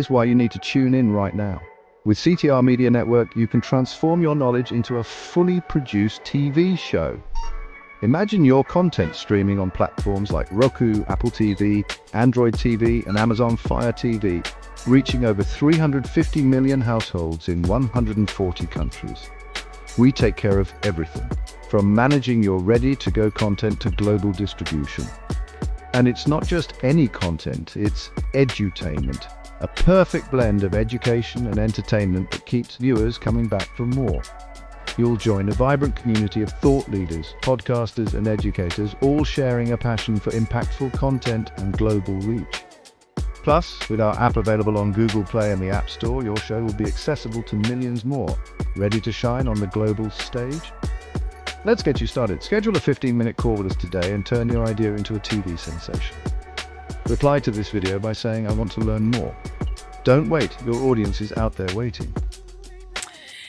Here's why you need to tune in right now. With CTR Media Network, you can transform your knowledge into a fully produced TV show. Imagine your content streaming on platforms like Roku, Apple TV, Android TV, and Amazon Fire TV, reaching over 350 million households in 140 countries. We take care of everything, from managing your ready-to-go content to global distribution. And it's not just any content, it's edutainment, a perfect blend of education and entertainment that keeps viewers coming back for more. You'll join a vibrant community of thought leaders, podcasters, and educators, all sharing a passion for impactful content and global reach. Plus, with our app available on Google Play and the App Store, your show will be accessible to millions more. Ready to shine on the global stage? Let's get you started. Schedule a 15-minute call with us today and turn your idea into a TV sensation. Reply to this video by saying, "I want to learn more." Don't wait, your audience is out there waiting.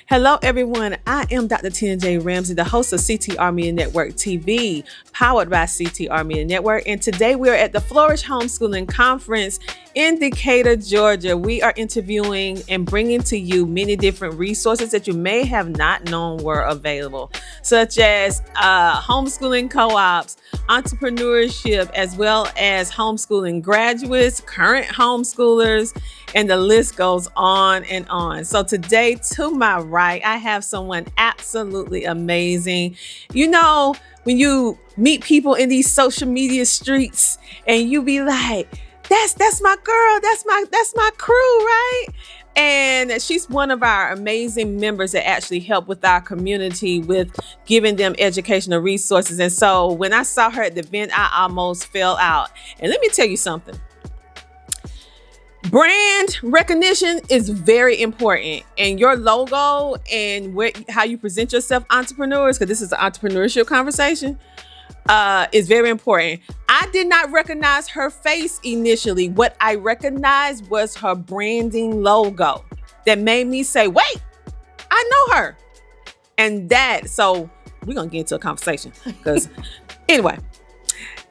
Hello, everyone. I am Dr. Tina J. Ramsey, the host of CTR Media Network TV, powered by CTR Media Network. And today we are at the Flourish Homeschooling Conference in Decatur, Georgia. We are interviewing and bringing to you many different resources that you may have not known were available, such as homeschooling co-ops, entrepreneurship, as well as homeschooling graduates, current homeschoolers, and the list goes on and on. So today, to my right, I have someone absolutely amazing. You know, when you meet people in these social media streets and you be like, that's my girl, that's my crew, right? And she's one of our amazing members that actually help with our community with giving them educational resources. And so when I saw her at the event, I almost fell out. And let me tell you something. Brand recognition is very important, and your logo and how you present yourself, entrepreneurs, because this is an entrepreneurship conversation, is very important. I did not recognize her face initially. What I recognized was her branding logo that made me say, wait, I know her. And so we're going to get into a conversation because anyway,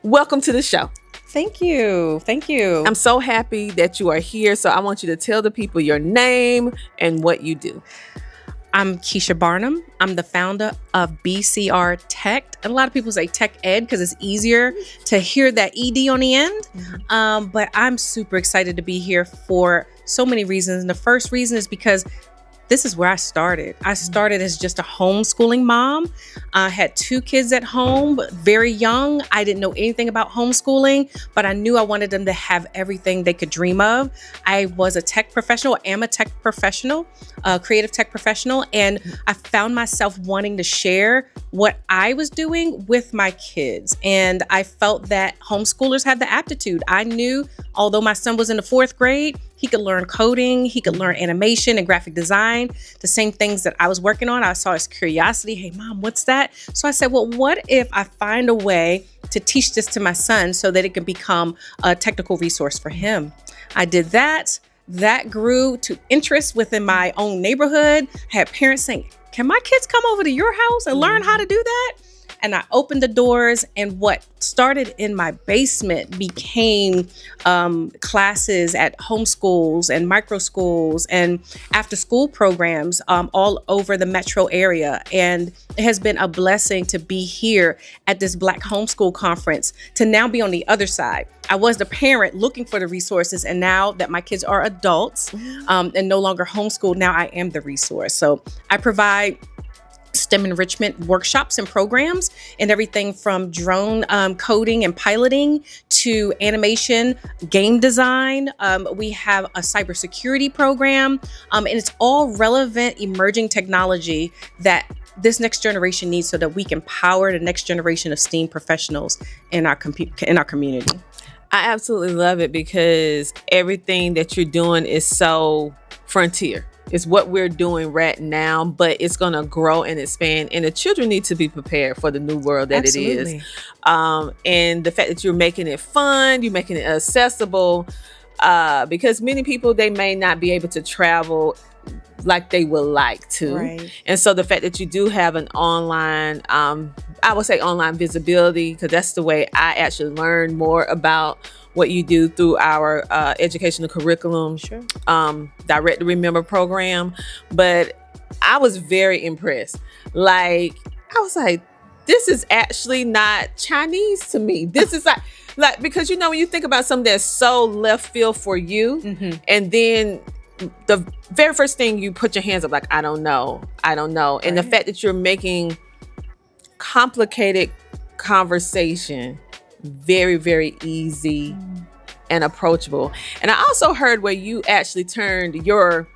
welcome to the show. Thank you. Thank you. I'm so happy that you are here. So I want you to tell the people your name and what you do. I'm Keisha Barnum. I'm the founder of BCR Tech. A lot of people say Tech Ed because it's easier to hear that ED on the end. But I'm super excited to be here for so many reasons. And the first reason is because this is where I started. I started as just a homeschooling mom. I had 2 kids at home, very young. I didn't know anything about homeschooling, but I knew I wanted them to have everything they could dream of. I was a tech professional, am a tech professional, a creative tech professional, and I found myself wanting to share what I was doing with my kids. And I felt that homeschoolers had the aptitude. I knew, although my son was in the 4th grade, he could learn coding, he could learn animation and graphic design, the same things that I was working on. I saw his curiosity. Hey, Mom, what's that? So I said, well, what if I find a way to teach this to my son so that it can become a technical resource for him? I did that. That grew to interest within my own neighborhood. I had parents saying, can my kids come over to your house and learn how to do that? And I opened the doors, and what started in my basement became classes at homeschools and micro schools and after school programs all over the metro area. And it has been a blessing to be here at this Black Homeschool Conference, to now be on the other side. I was the parent looking for the resources, and now that my kids are adults and no longer homeschooled, now I am the resource. So I provide STEM enrichment workshops and programs, and everything from drone coding and piloting to animation, game design. We have a cybersecurity program, and it's all relevant emerging technology that this next generation needs so that we can power the next generation of STEAM professionals in our community. I absolutely love it because everything that you're doing is so frontier. It's what we're doing right now, but it's going to grow and expand. And the children need to be prepared for the new world that Absolutely. it is. And the fact that you're making it fun, you're making it accessible, because many people, they may not be able to travel like they would like to. Right. And so the fact that you do have an online, I would say online visibility, because that's the way I actually learned more about what you do through our educational curriculum, Sure. Direct to Remember program. But I was very impressed. Like, I was like, this is actually not Chinese to me. This is like because when you think about something that's so left field for you, and then the very first thing you put your hands up, like, I don't know. And the fact that you're making complicated conversation very, very easy and approachable. And I also heard where you actually turned your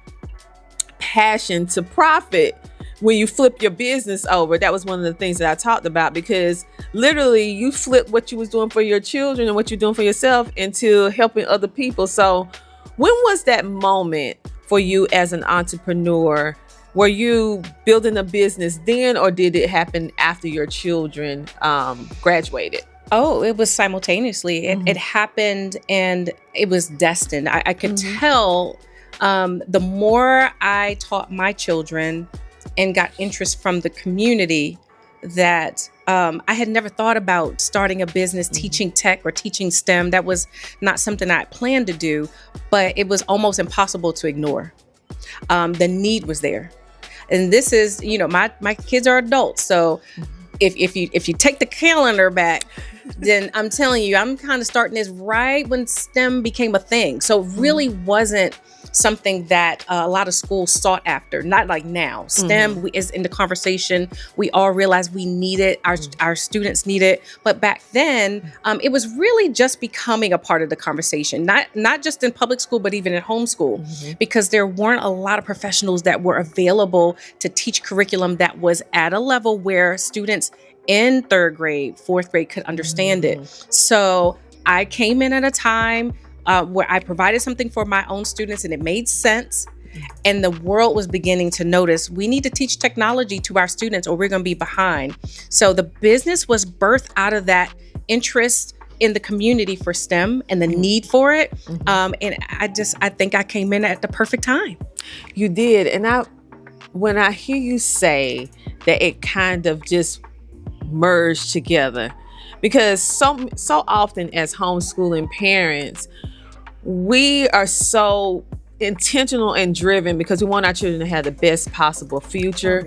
passion to profit when you flip your business over. That was one of the things that I talked about, because literally you flip what you was doing for your children and what you're doing for yourself into helping other people. So when was that moment for you as an entrepreneur? Were you building a business then, or did it happen after your children graduated? Oh, it was simultaneously. It happened, and it was destined. I could tell the more I taught my children and got interest from the community, that I had never thought about starting a business, teaching tech or teaching STEM. That was not something I planned to do, but it was almost impossible to ignore. The need was there. And this is, my kids are adults. So if you take the calendar back, then I'm telling you, I'm kind of starting this right when STEM became a thing. So it really wasn't something that a lot of schools sought after, not like now. STEM is in the conversation. We all realize we need it. Our students need it. But back then, it was really just becoming a part of the conversation, not just in public school, but even in homeschool, because there weren't a lot of professionals that were available to teach curriculum that was at a level where students in third grade, fourth grade could understand it. So I came in at a time where I provided something for my own students and it made sense. And the world was beginning to notice we need to teach technology to our students or we're going to be behind. So the business was birthed out of that interest in the community for STEM and the need for it. And I think I came in at the perfect time. You did. And when I hear you say that it kind of just merged together, because so often as homeschooling parents, we are so intentional and driven because we want our children to have the best possible future.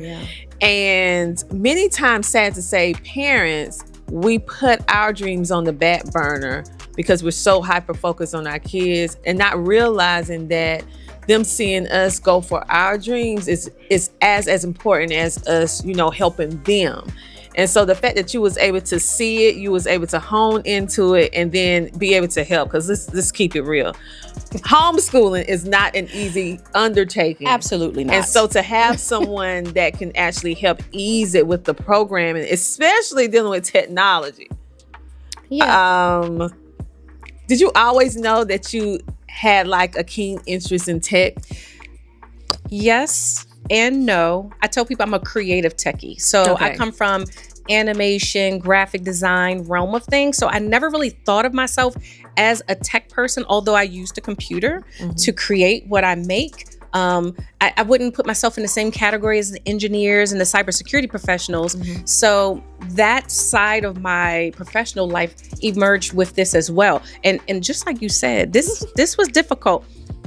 And many times, sad to say, parents, we put our dreams on the back burner because we're so hyper focused on our kids and not realizing that them seeing us go for our dreams is as important as us, helping them. And so the fact that you was able to see it, you was able to hone into it and then be able to help, because let's keep it real. Homeschooling is not an easy undertaking. Absolutely not. And so to have someone that can actually help ease it with the programming, especially dealing with technology. Yeah. Did you always know that you had like a keen interest in tech? Yes and no. I tell people I'm a creative techie. So I come from animation, graphic design realm of things. So I never really thought of myself as a tech person, although I used a computer to create what I make. I wouldn't put myself in the same category as the engineers and the cybersecurity professionals. So that side of my professional life emerged with this as well. And just like you said, this was difficult.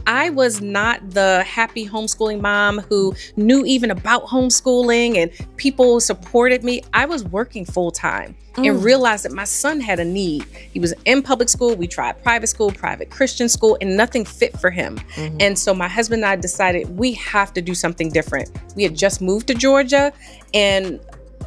I was not the happy homeschooling mom who knew even about homeschooling and people supported me. I was working full time and realized that my son had a need. He was in public school. We tried private school, private Christian school, and nothing fit for him. And so my husband and I decided we have to do something different. We had just moved to Georgia and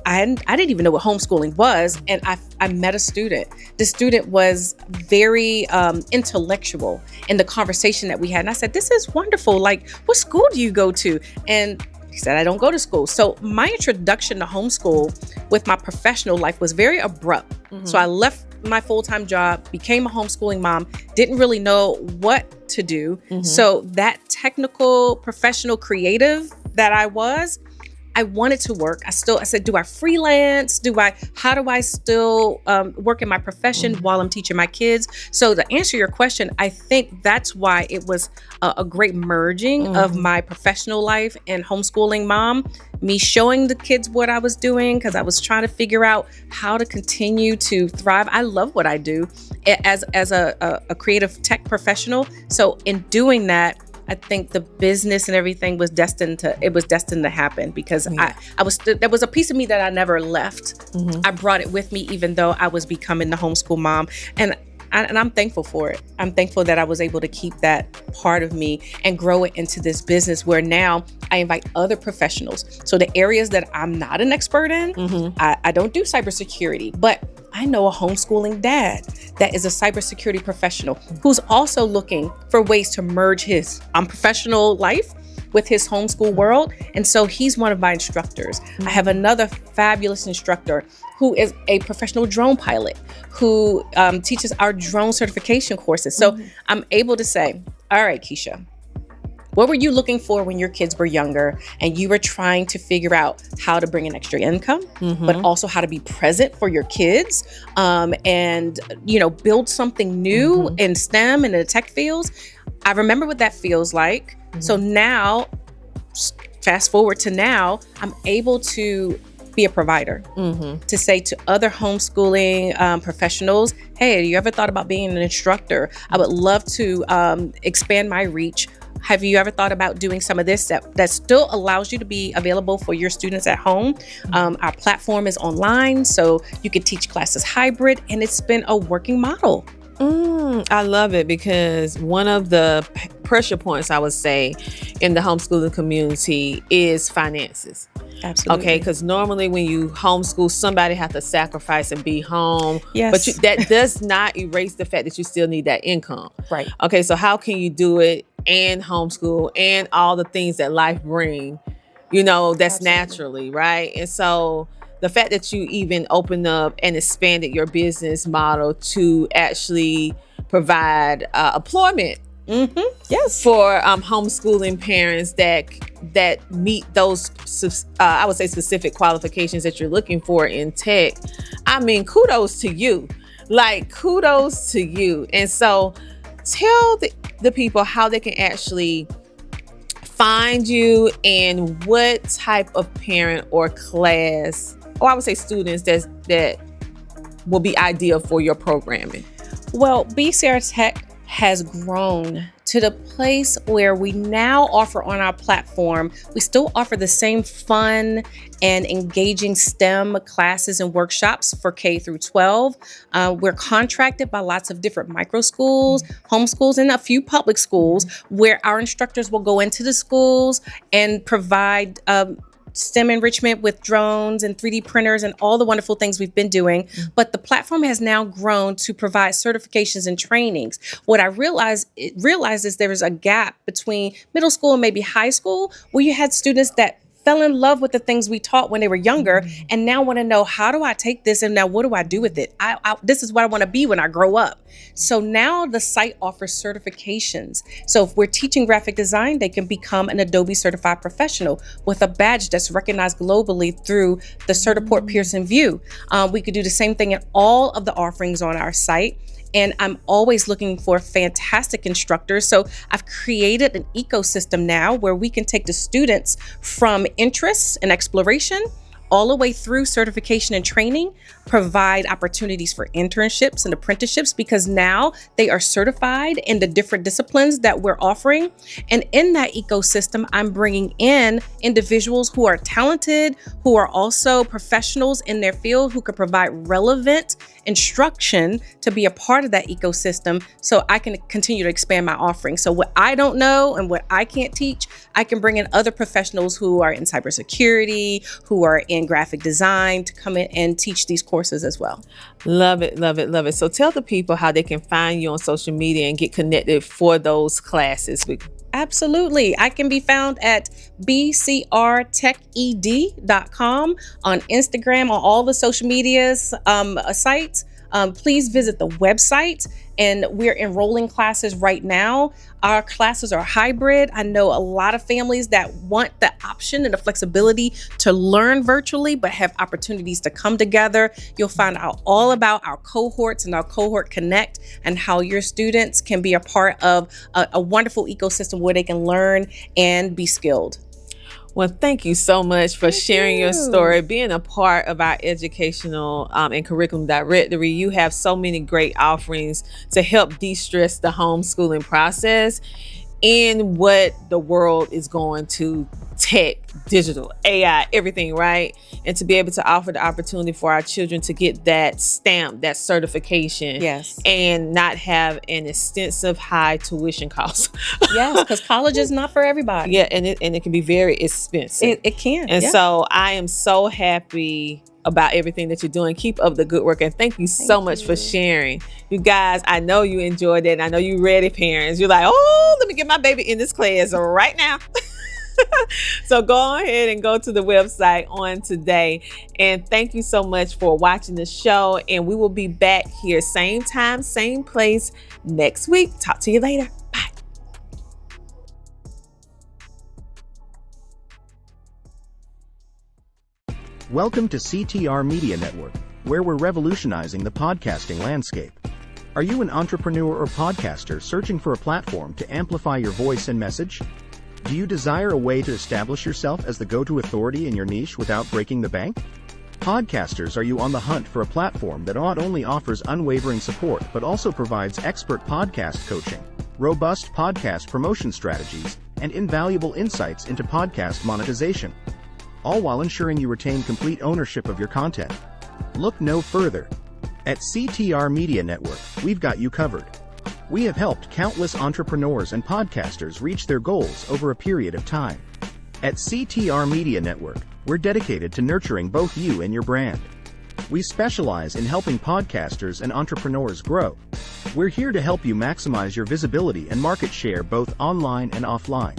I didn't even know what homeschooling was. And I met a student. The student was very intellectual in the conversation that we had. And I said, this is wonderful. Like, what school do you go to? And he said, I don't go to school. So my introduction to homeschool with my professional life was very abrupt. So I left my full-time job, became a homeschooling mom, didn't really know what to do. So that technical, professional, creative that I wanted to work. I said, do I freelance? How do I still work in my profession while I'm teaching my kids? So to answer your question, I think that's why it was a great merging of my professional life and homeschooling mom, me showing the kids what I was doing because I was trying to figure out how to continue to thrive. I love what I do. as a creative tech professional. So in doing that, I think the business and everything was destined to happen, because there was a piece of me that I never left. I brought it with me, even though I was becoming the homeschool mom. And I'm thankful for it. I'm thankful that I was able to keep that part of me and grow it into this business where now I invite other professionals. So the areas that I'm not an expert in, I don't do cybersecurity, but I know a homeschooling dad that is a cybersecurity professional who's also looking for ways to merge his professional life with his homeschool world. And so he's one of my instructors. I have another fabulous instructor who is a professional drone pilot who teaches our drone certification courses. So I'm able to say, all right, Keisha, what were you looking for when your kids were younger and you were trying to figure out how to bring in extra income, but also how to be present for your kids, and, build something new in STEM and in the tech fields? I remember what that feels like. So now, fast forward to now, I'm able to be a provider, to say to other homeschooling professionals, hey, you ever thought about being an instructor? I would love to expand my reach. Have you ever thought about doing some of this that still allows you to be available for your students at home? Our platform is online, so you can teach classes hybrid, and it's been a working model. I love it, because one of the pressure points, I would say, in the homeschooling community is finances. Absolutely. Okay, because normally when you homeschool, somebody has to sacrifice and be home. Yes. But that does not erase the fact that you still need that income. Right. Okay, so how can you do it and homeschool and all the things that life brings, that's Absolutely. naturally, right? And so the fact that you even opened up and expanded your business model to actually provide employment Yes. for homeschooling parents that meet those, I would say, specific qualifications that you're looking for in tech. I mean, kudos to you. Kudos to you. And so tell the people how they can actually find you and what type of parent or class, or I would say students that will be ideal for your programming. Well, BCR Tech has grown to the place where we now offer on our platform, we still offer the same fun and engaging STEM classes and workshops for K through 12. We're contracted by lots of different micro schools, homeschools, and a few public schools where our instructors will go into the schools and provide STEM enrichment with drones and 3D printers and all the wonderful things we've been doing. But the platform has now grown to provide certifications and trainings. What I realized is there was a gap between middle school and maybe high school where you had students that fell in love with the things we taught when they were younger and now want to know, how do I take this and now what do I do with it? This is what I want to be when I grow up. So now the site offers certifications. So if we're teaching graphic design, they can become an Adobe certified professional with a badge that's recognized globally through the Certiport Pearson View. We could do the same thing in all of the offerings on our site. And I'm always looking for fantastic instructors. So I've created an ecosystem now where we can take the students from interests and exploration all the way through certification and training, provide opportunities for internships and apprenticeships because now they are certified in the different disciplines that we're offering. And in that ecosystem, I'm bringing in individuals who are talented, who are also professionals in their field, who can provide relevant instruction to be a part of that ecosystem so I can continue to expand my offering. So what I don't know and what I can't teach, I can bring in other professionals who are in cybersecurity, who are in graphic design to come in and teach these courses as well. Love it, love it, love it. So tell the people how they can find you on social media and get connected for those classes. Absolutely. I can be found at bcrteched.com on Instagram, on all the social medias sites. Please visit the website, and we're enrolling classes right now. Our classes are hybrid. I know a lot of families that want the option and the flexibility to learn virtually, but have opportunities to come together. You'll find out all about our cohorts and our Cohort Connect and how your students can be a part of a wonderful ecosystem where they can learn and be skilled. Well, thank you so much for sharing your you. story, being a part of our educational and curriculum directory. You have so many great offerings to help de-stress the homeschooling process in what the world is going to tech, digital, AI, everything, right? And to be able to offer the opportunity for our children to get that stamp, that certification, Yes. and not have an extensive high tuition cost. Yes, because college is not for everybody. Yeah, and it can be very expensive. It can. And yeah. so I am so happy about everything that you're doing. Keep up the good work. And thank you so much for sharing. You guys, I know you enjoyed it. And I know you ready, parents. You're like, oh, let me get my baby in this class right now. So go ahead and go to the website on today. And thank you so much for watching the show. And we will be back here same time, same place next week. Talk to you later. Bye. Welcome to CTR Media Network, where we're revolutionizing the podcasting landscape. Are you an entrepreneur or podcaster searching for a platform to amplify your voice and message? Do you desire a way to establish yourself as the go-to authority in your niche without breaking the bank? Podcasters, are you on the hunt for a platform that not only offers unwavering support but also provides expert podcast coaching, robust podcast promotion strategies, and invaluable insights into podcast monetization, all while ensuring you retain complete ownership of your content? Look no further. At CTR Media Network, we've got you covered. We have helped countless entrepreneurs and podcasters reach their goals over a period of time. At CTR Media Network, we're dedicated to nurturing both you and your brand. We specialize in helping podcasters and entrepreneurs grow. We're here to help you maximize your visibility and market share both online and offline.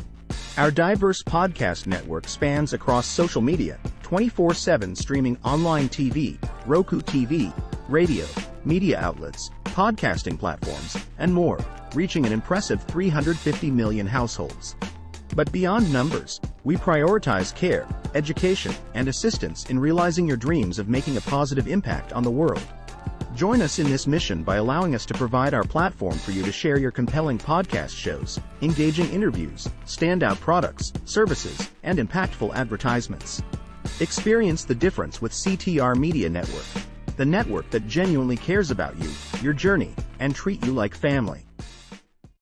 Our diverse podcast network spans across social media, 24/7 streaming online TV, Roku TV, radio, media outlets, podcasting platforms, and more, reaching an impressive 350 million households. But beyond numbers, we prioritize care, education, and assistance in realizing your dreams of making a positive impact on the world. Join us in this mission by allowing us to provide our platform for you to share your compelling podcast shows, engaging interviews, standout products, services, and impactful advertisements. Experience the difference with CTR Media Network, the network that genuinely cares about you, your journey, and treat you like family.